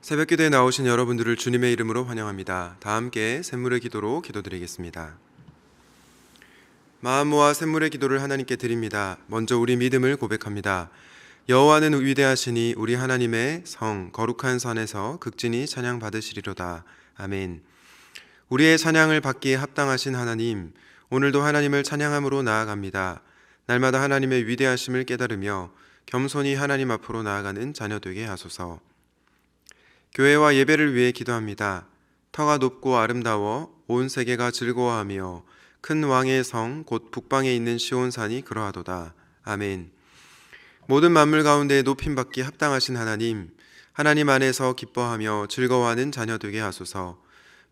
새벽기도에 나오신 여러분들을 주님의 이름으로 환영합니다. 다 함께 샘물의 기도로 기도드리겠습니다. 마음 모아 샘물의 기도를 하나님께 드립니다. 먼저 우리 믿음을 고백합니다. 여호와는 위대하시니 우리 하나님의 성 거룩한 산에서 극진히 찬양 받으시리로다. 아멘. 우리의 찬양을 받기에 합당하신 하나님, 오늘도 하나님을 찬양함으로 나아갑니다. 날마다 하나님의 위대하심을 깨달으며 겸손히 하나님 앞으로 나아가는 자녀 되게 하소서. 교회와 예배를 위해 기도합니다. 터가 높고 아름다워 온 세계가 즐거워하며 큰 왕의 성 곧 북방에 있는 시온산이 그러하도다. 아멘. 모든 만물 가운데 높임받기 합당하신 하나님, 하나님 안에서 기뻐하며 즐거워하는 자녀 되게 하소서.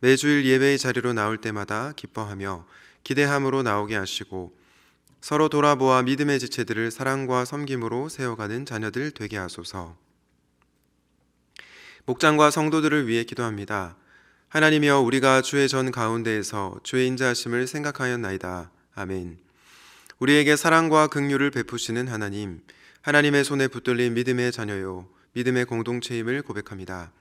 매주일 예배의 자리로 나올 때마다 기뻐하며 기대함으로 나오게 하시고 서로 돌아보아 믿음의 지체들을 사랑과 섬김으로 세워가는 자녀들 되게 하소서. 목장과 성도들을 위해 기도합니다. 하나님이여, 우리가 주의 전 가운데에서 주의 인자하심을 생각하였나이다. 아멘. 우리에게 사랑과 긍휼을 베푸시는 하나님, 하나님의 손에 붙들린 믿음의 자녀요, 믿음의 공동체임을 고백합니다.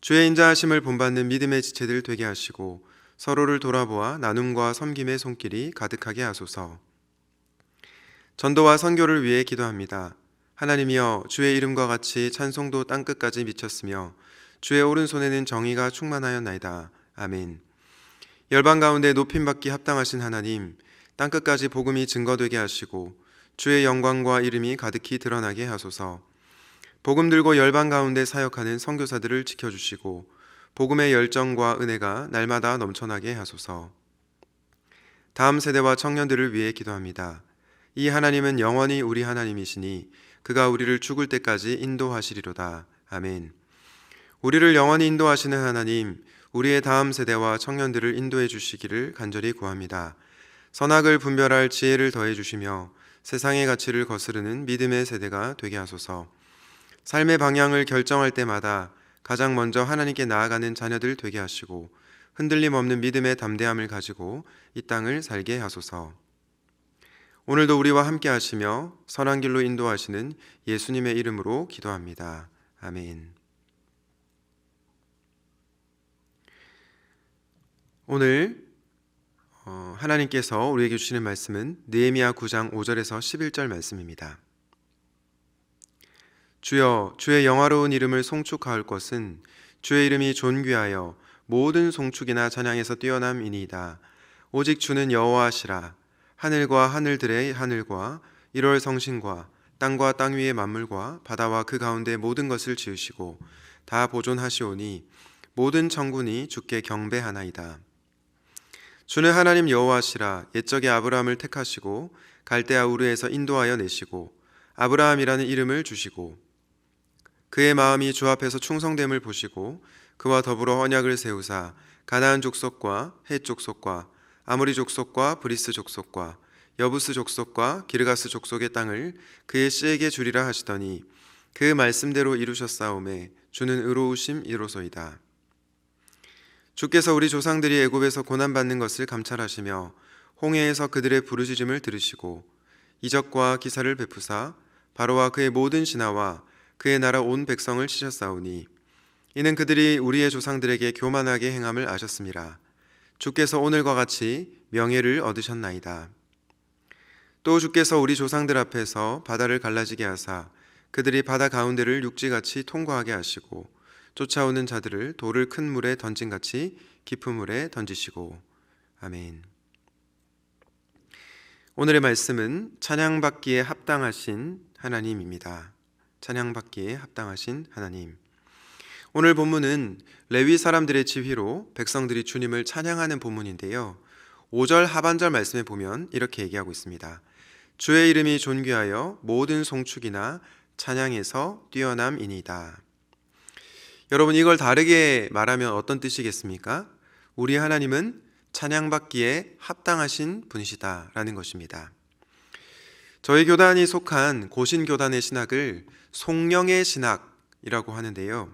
주의 인자하심을 본받는 믿음의 지체들 되게 하시고 서로를 돌아보아 나눔과 섬김의 손길이 가득하게 하소서. 전도와 선교를 위해 기도합니다. 하나님이여, 주의 이름과 같이 찬송도 땅끝까지 미쳤으며 주의 오른손에는 정의가 충만하였나이다. 아멘. 열방 가운데 높임받기 합당하신 하나님, 땅끝까지 복음이 증거되게 하시고 주의 영광과 이름이 가득히 드러나게 하소서. 복음 들고 열방 가운데 사역하는 선교사들을 지켜주시고 복음의 열정과 은혜가 날마다 넘쳐나게 하소서. 다음 세대와 청년들을 위해 기도합니다. 이 하나님은 영원히 우리 하나님이시니 그가 우리를 죽을 때까지 인도하시리로다. 아멘. 우리를 영원히 인도하시는 하나님, 우리의 다음 세대와 청년들을 인도해 주시기를 간절히 구합니다. 선악을 분별할 지혜를 더해 주시며 세상의 가치를 거스르는 믿음의 세대가 되게 하소서. 삶의 방향을 결정할 때마다 가장 먼저 하나님께 나아가는 자녀들 되게 하시고 흔들림 없는 믿음의 담대함을 가지고 이 땅을 살게 하소서. 오늘도 우리와 함께 하시며 선한 길로 인도하시는 예수님의 이름으로 기도합니다. 아멘. 오늘 하나님께서 우리에게 주시는 말씀은 느헤미야 9장 5절에서 11절 말씀입니다. 주여, 주의 영화로운 이름을 송축하올 것은 주의 이름이 존귀하여 모든 송축이나 찬양에서 뛰어남이니이다. 오직 주는 여호와시라. 하늘과 하늘들의 하늘과 1월 성신과 땅과 땅 위의 만물과 바다와 그 가운데 모든 것을 지으시고 다 보존하시오니 모든 천군이 주께 경배하나이다. 주는 하나님 여호와시라. 옛적에 아브라함을 택하시고 갈대아 우르에서 인도하여 내시고 아브라함이라는 이름을 주시고 그의 마음이 주 앞에서 충성됨을 보시고 그와 더불어 언약을 세우사 가나안 족속과 헷 족속과 아모리 족속과 브리스 족속과 여부스 족속과 기르가스 족속의 땅을 그의 씨에게 주리라 하시더니 그 말씀대로 이루셨사오매 주는 의로우심 이로소이다. 주께서 우리 조상들이 애굽에서 고난받는 것을 감찰하시며 홍해에서 그들의 부르짖음을 들으시고 이적과 기사를 베푸사 바로와 그의 모든 신하와 그의 나라 온 백성을 치셨사오니 이는 그들이 우리의 조상들에게 교만하게 행함을 아셨습니다. 주께서 오늘과 같이 명예를 얻으셨나이다. 또 주께서 우리 조상들 앞에서 바다를 갈라지게 하사 그들이 바다 가운데를 육지같이 통과하게 하시고 쫓아오는 자들을 돌을 큰 물에 던진같이 깊은 물에 던지시고. 아멘. 오늘의 말씀은 찬양받기에 합당하신 하나님입니다. 찬양받기에 합당하신 하나님. 오늘 본문은 레위 사람들의 지휘로 백성들이 주님을 찬양하는 본문인데요. 5절 하반절 말씀에 보면 이렇게 얘기하고 있습니다. 주의 이름이 존귀하여 모든 송축이나 찬양에서 뛰어남이니이다. 여러분, 이걸 다르게 말하면 어떤 뜻이겠습니까? 우리 하나님은 찬양받기에 합당하신 분이시다라는 것입니다. 저희 교단이 속한 고신교단의 신학을 송령의 신학이라고 하는데요.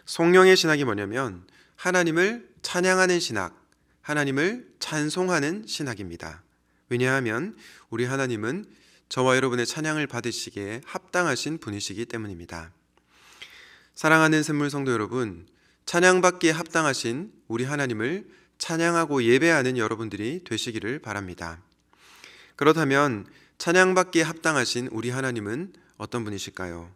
송령의 신학이 뭐냐면 하나님을 찬양하는 신학, 하나님을 찬송하는 신학입니다. 왜냐하면 우리 하나님은 저와 여러분의 찬양을 받으시기에 합당하신 분이시기 때문입니다. 사랑하는 샘물 성도 여러분, 찬양받기에 합당하신 우리 하나님을 찬양하고 예배하는 여러분들이 되시기를 바랍니다. 그렇다면 찬양받기에 합당하신 우리 하나님은 어떤 분이실까요?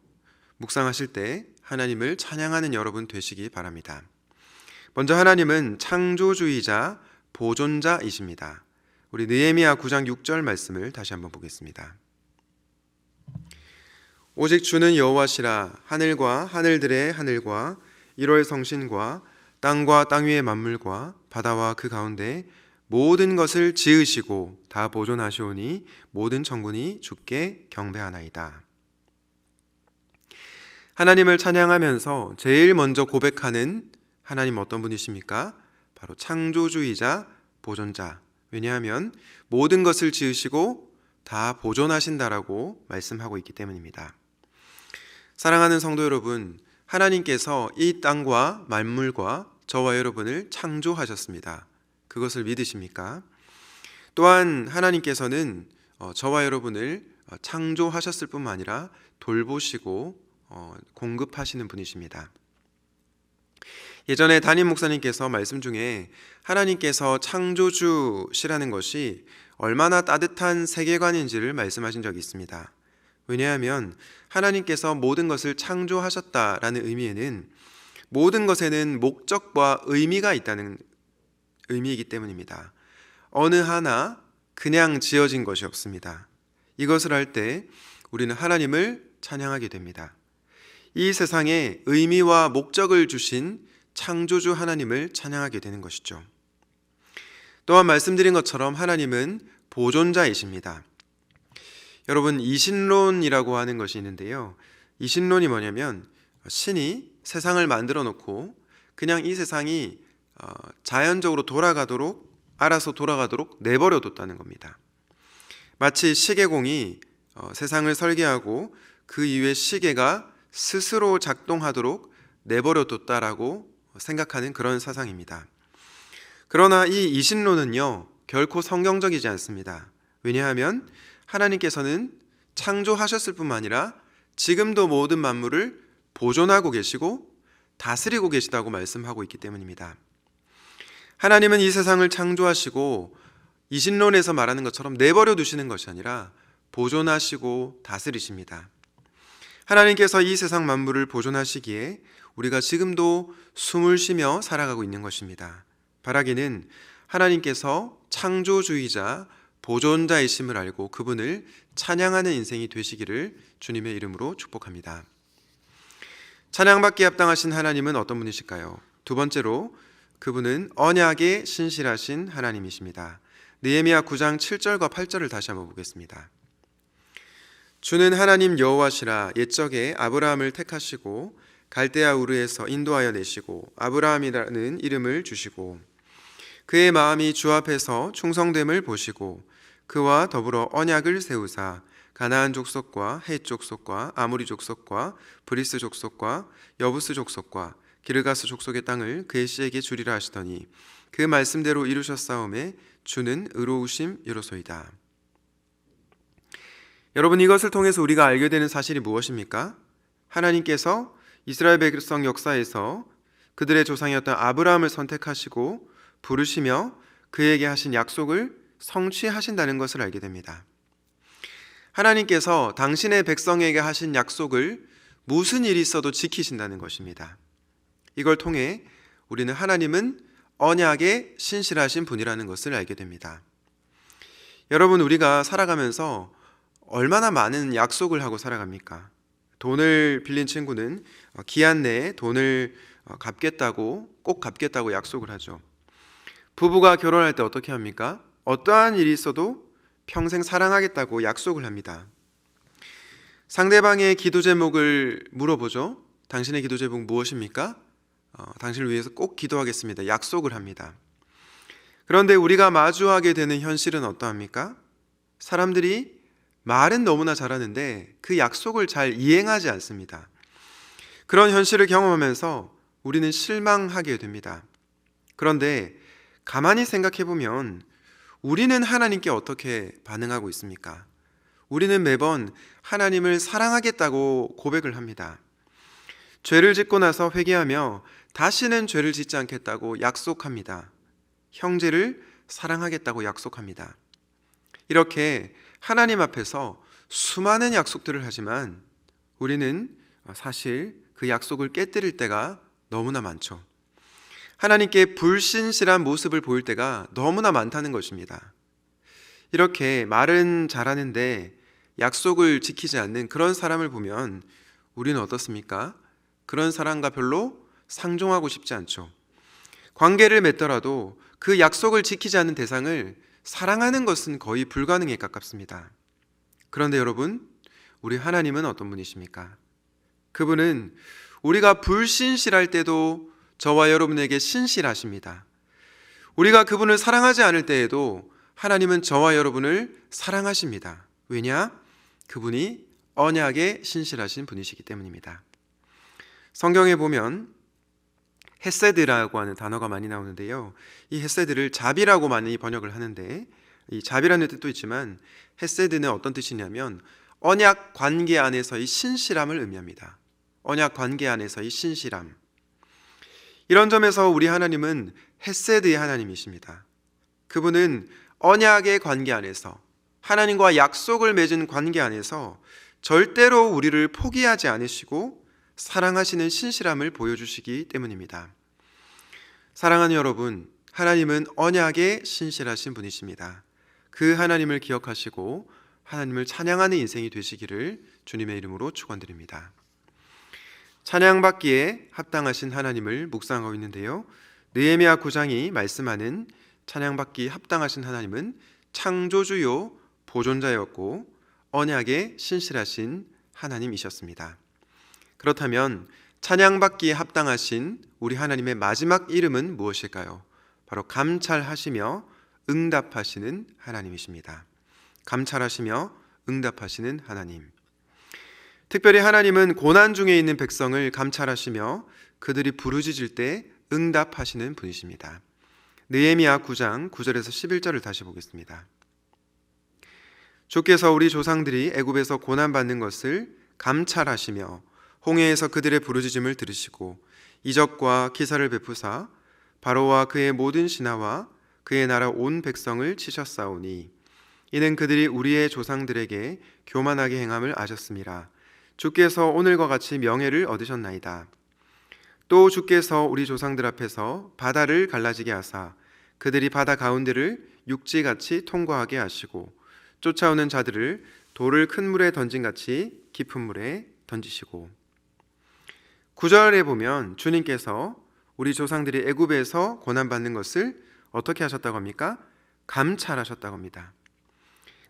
묵상하실 때 하나님을 찬양하는 여러분 되시기 바랍니다. 먼저 하나님은 창조주이자 보존자이십니다. 우리 느헤미야 9장 6절 말씀을 다시 한번 보겠습니다. 오직 주는 여호와시라. 하늘과 하늘들의 하늘과 1월 성신과 땅과 땅 위의 만물과 바다와 그 가운데 모든 것을 지으시고 다 보존하시오니 모든 천군이 주께 경배하나이다. 하나님을 찬양하면서 제일 먼저 고백하는 하나님 어떤 분이십니까? 바로 창조주이자 보존자. 왜냐하면 모든 것을 지으시고 다 보존하신다라고 말씀하고 있기 때문입니다. 사랑하는 성도 여러분, 하나님께서 이 땅과 만물과 저와 여러분을 창조하셨습니다. 그것을 믿으십니까? 또한 하나님께서는 저와 여러분을 창조하셨을 뿐만 아니라 돌보시고 공급하시는 분이십니다. 예전에 담임 목사님께서 말씀 중에 하나님께서 창조주시라는 것이 얼마나 따뜻한 세계관인지를 말씀하신 적이 있습니다. 왜냐하면 하나님께서 모든 것을 창조하셨다라는 의미에는 모든 것에는 목적과 의미가 있다는 의미이기 때문입니다. 어느 하나 그냥 지어진 것이 없습니다. 이것을 할 때 우리는 하나님을 찬양하게 됩니다. 이 세상에 의미와 목적을 주신 창조주 하나님을 찬양하게 되는 것이죠. 또한 말씀드린 것처럼 하나님은 보존자이십니다. 여러분, 이신론이라고 하는 것이 있는데요. 이신론이 뭐냐면 신이 세상을 만들어 놓고 그냥 이 세상이 자연적으로 알아서 돌아가도록 내버려 뒀다는 겁니다. 마치 시계공이 세상을 설계하고 그 이후에 시계가 스스로 작동하도록 내버려 뒀다라고 생각하는 그런 사상입니다. 그러나 이 이신론은요, 결코 성경적이지 않습니다. 왜냐하면 하나님께서는 창조하셨을 뿐만 아니라 지금도 모든 만물을 보존하고 계시고 다스리고 계시다고 말씀하고 있기 때문입니다. 하나님은 이 세상을 창조하시고 이신론에서 말하는 것처럼 내버려 두시는 것이 아니라 보존하시고 다스리십니다. 하나님께서 이 세상 만물을 보존하시기에 우리가 지금도 숨을 쉬며 살아가고 있는 것입니다. 바라기는 하나님께서 창조주의자 보존자이심을 알고 그분을 찬양하는 인생이 되시기를 주님의 이름으로 축복합니다. 찬양받기에 합당하신 하나님은 어떤 분이실까요? 두 번째로 그분은 언약에 신실하신 하나님이십니다. 느헤미야 9장 7절과 8절을 다시 한번 보겠습니다. 주는 하나님 여호와시라. 옛적에 아브라함을 택하시고 갈대아 우르에서 인도하여 내시고 아브라함이라는 이름을 주시고 그의 마음이 주 앞에서 충성됨을 보시고 그와 더불어 언약을 세우사 가나안 족속과 헷 족속과 아모리 족속과 브리스 족속과 여부스 족속과 기르가스 족속의 땅을 그의 씨에게 주리라 하시더니 그 말씀대로 이루셨사오매 주는 의로우심이로소이다. 여러분, 이것을 통해서 우리가 알게 되는 사실이 무엇입니까? 하나님께서 이스라엘 백성 역사에서 그들의 조상이었던 아브라함을 선택하시고 부르시며 그에게 하신 약속을 성취하신다는 것을 알게 됩니다. 하나님께서 당신의 백성에게 하신 약속을 무슨 일이 있어도 지키신다는 것입니다. 이걸 통해 우리는 하나님은 언약에 신실하신 분이라는 것을 알게 됩니다. 여러분, 우리가 살아가면서 얼마나 많은 약속을 하고 살아갑니까? 돈을 빌린 친구는 기한 내에 돈을 꼭 갚겠다고 약속을 하죠. 부부가 결혼할 때 어떻게 합니까? 어떠한 일이 있어도 평생 사랑하겠다고 약속을 합니다. 상대방의 기도 제목을 물어보죠. 당신의 기도 제목 무엇입니까? 당신을 위해서 꼭 기도하겠습니다. 약속을 합니다. 그런데 우리가 마주하게 되는 현실은 어떠합니까? 사람들이 말은 너무나 잘하는데 그 약속을 잘 이행하지 않습니다. 그런 현실을 경험하면서 우리는 실망하게 됩니다. 그런데 가만히 생각해 보면 우리는 하나님께 어떻게 반응하고 있습니까? 우리는 매번 하나님을 사랑하겠다고 고백을 합니다. 죄를 짓고 나서 회개하며 다시는 죄를 짓지 않겠다고 약속합니다. 형제를 사랑하겠다고 약속합니다. 이렇게 하나님 앞에서 수많은 약속들을 하지만 우리는 사실 그 약속을 깨뜨릴 때가 너무나 많죠. 하나님께 불신실한 모습을 보일 때가 너무나 많다는 것입니다. 이렇게 말은 잘하는데 약속을 지키지 않는 그런 사람을 보면 우리는 어떻습니까? 그런 사람과 별로 상종하고 싶지 않죠. 관계를 맺더라도 그 약속을 지키지 않는 대상을 사랑하는 것은 거의 불가능에 가깝습니다. 그런데 여러분, 우리 하나님은 어떤 분이십니까? 그분은 우리가 불신실할 때도 저와 여러분에게 신실하십니다. 우리가 그분을 사랑하지 않을 때에도 하나님은 저와 여러분을 사랑하십니다. 왜냐? 그분이 언약에 신실하신 분이시기 때문입니다. 성경에 보면 헤세드라고 하는 단어가 많이 나오는데요. 이 헤세드를 자비라고 많이 번역을 하는데, 이 자비라는 뜻도 있지만 헤세드는 어떤 뜻이냐면 언약 관계 안에서의 신실함을 의미합니다. 언약 관계 안에서의 신실함. 이런 점에서 우리 하나님은 헤세드의 하나님이십니다. 그분은 언약의 관계 안에서, 하나님과 약속을 맺은 관계 안에서 절대로 우리를 포기하지 않으시고 사랑하시는 신실함을 보여주시기 때문입니다. 사랑하는 여러분, 하나님은 언약에 신실하신 분이십니다. 그 하나님을 기억하시고 하나님을 찬양하는 인생이 되시기를 주님의 이름으로 축원드립니다. 찬양받기에 합당하신 하나님을 묵상하고 있는데요. 느헤미야 9장이 말씀하는 찬양받기 합당하신 하나님은 창조주요 보존자였고 언약에 신실하신 하나님이셨습니다. 그렇다면 찬양받기에 합당하신 우리 하나님의 마지막 이름은 무엇일까요? 바로 감찰하시며 응답하시는 하나님이십니다. 감찰하시며 응답하시는 하나님. 특별히 하나님은 고난 중에 있는 백성을 감찰하시며 그들이 부르짖을 때 응답하시는 분이십니다. 느헤미야 9장 9절에서 11절을 다시 보겠습니다. 주께서 우리 조상들이 애굽에서 고난받는 것을 감찰하시며 홍해에서 그들의 부르짖음을 들으시고 이적과 기사를 베푸사 바로와 그의 모든 신하와 그의 나라 온 백성을 치셨사오니 이는 그들이 우리의 조상들에게 교만하게 행함을 아셨음이라. 주께서 오늘과 같이 명예를 얻으셨나이다. 또 주께서 우리 조상들 앞에서 바다를 갈라지게 하사 그들이 바다 가운데를 육지같이 통과하게 하시고 쫓아오는 자들을 돌을 큰 물에 던진같이 깊은 물에 던지시고 9절에 보면 주님께서 우리 조상들이 애굽에서 고난받는 것을 어떻게 하셨다고 합니까? 감찰하셨다고 합니다.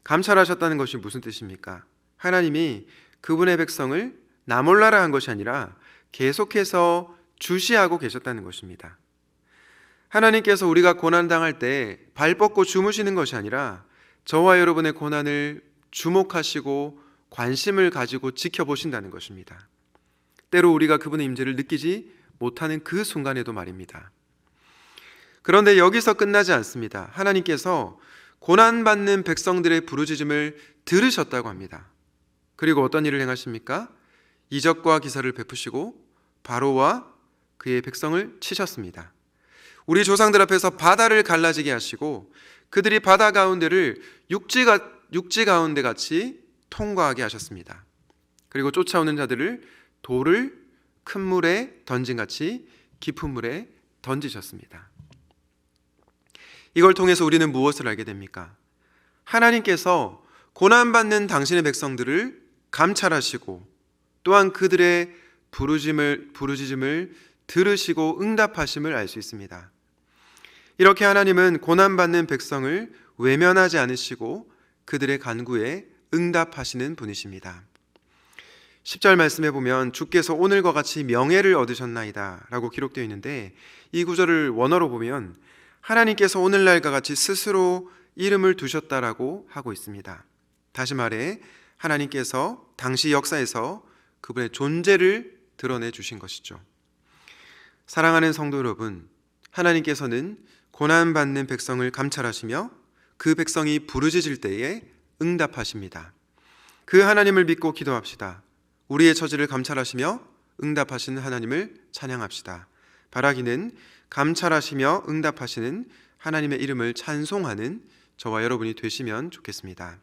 감찰하셨다는 것이 무슨 뜻입니까? 하나님이 그분의 백성을 나몰라라 한 것이 아니라 계속해서 주시하고 계셨다는 것입니다. 하나님께서 우리가 고난당할 때 발 뻗고 주무시는 것이 아니라 저와 여러분의 고난을 주목하시고 관심을 가지고 지켜보신다는 것입니다. 때로 우리가 그분의 임재를 느끼지 못하는 그 순간에도 말입니다. 그런데 여기서 끝나지 않습니다. 하나님께서 고난받는 백성들의 부르짖음을 들으셨다고 합니다. 그리고 어떤 일을 행하십니까? 이적과 기사를 베푸시고 바로와 그의 백성을 치셨습니다. 우리 조상들 앞에서 바다를 갈라지게 하시고 그들이 바다 가운데를 육지 가운데 같이 통과하게 하셨습니다. 그리고 쫓아오는 자들을 돌을 큰 물에 던진같이 깊은 물에 던지셨습니다. 이걸 통해서 우리는 무엇을 알게 됩니까? 하나님께서 고난받는 당신의 백성들을 감찰하시고 또한 그들의 부르짖음을 들으시고 응답하심을 알 수 있습니다. 이렇게 하나님은 고난받는 백성을 외면하지 않으시고 그들의 간구에 응답하시는 분이십니다. 10절 말씀에 보면 주께서 오늘과 같이 명예를 얻으셨나이다 라고 기록되어 있는데 이 구절을 원어로 보면 하나님께서 오늘날과 같이 스스로 이름을 두셨다라고 하고 있습니다. 다시 말해 하나님께서 당시 역사에서 그분의 존재를 드러내 주신 것이죠. 사랑하는 성도 여러분, 하나님께서는 고난받는 백성을 감찰하시며 그 백성이 부르짖을 때에 응답하십니다. 그 하나님을 믿고 기도합시다. 우리의 처지를 감찰하시며 응답하시는 하나님을 찬양합시다. 바라기는 감찰하시며 응답하시는 하나님의 이름을 찬송하는 저와 여러분이 되시면 좋겠습니다.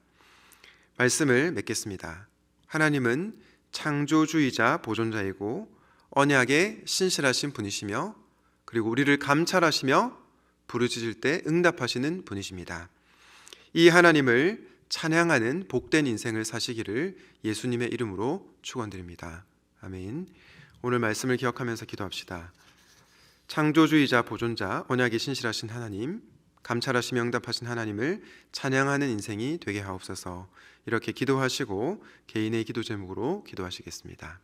말씀을 맺겠습니다. 하나님은 창조주이자 보존자이고 언약에 신실하신 분이시며 그리고 우리를 감찰하시며 부르짖을 때 응답하시는 분이십니다. 이 하나님을 찬양하는 복된 인생을 사시기를 예수님의 이름으로 축원드립니다. 아멘. 오늘 말씀을 기억하면서 기도합시다. 창조주이자 보존자, 언약에 신실하신 하나님, 감찰하시며 응답하신 하나님을 찬양하는 인생이 되게 하옵소서. 이렇게 기도하시고 개인의 기도 제목으로 기도하시겠습니다.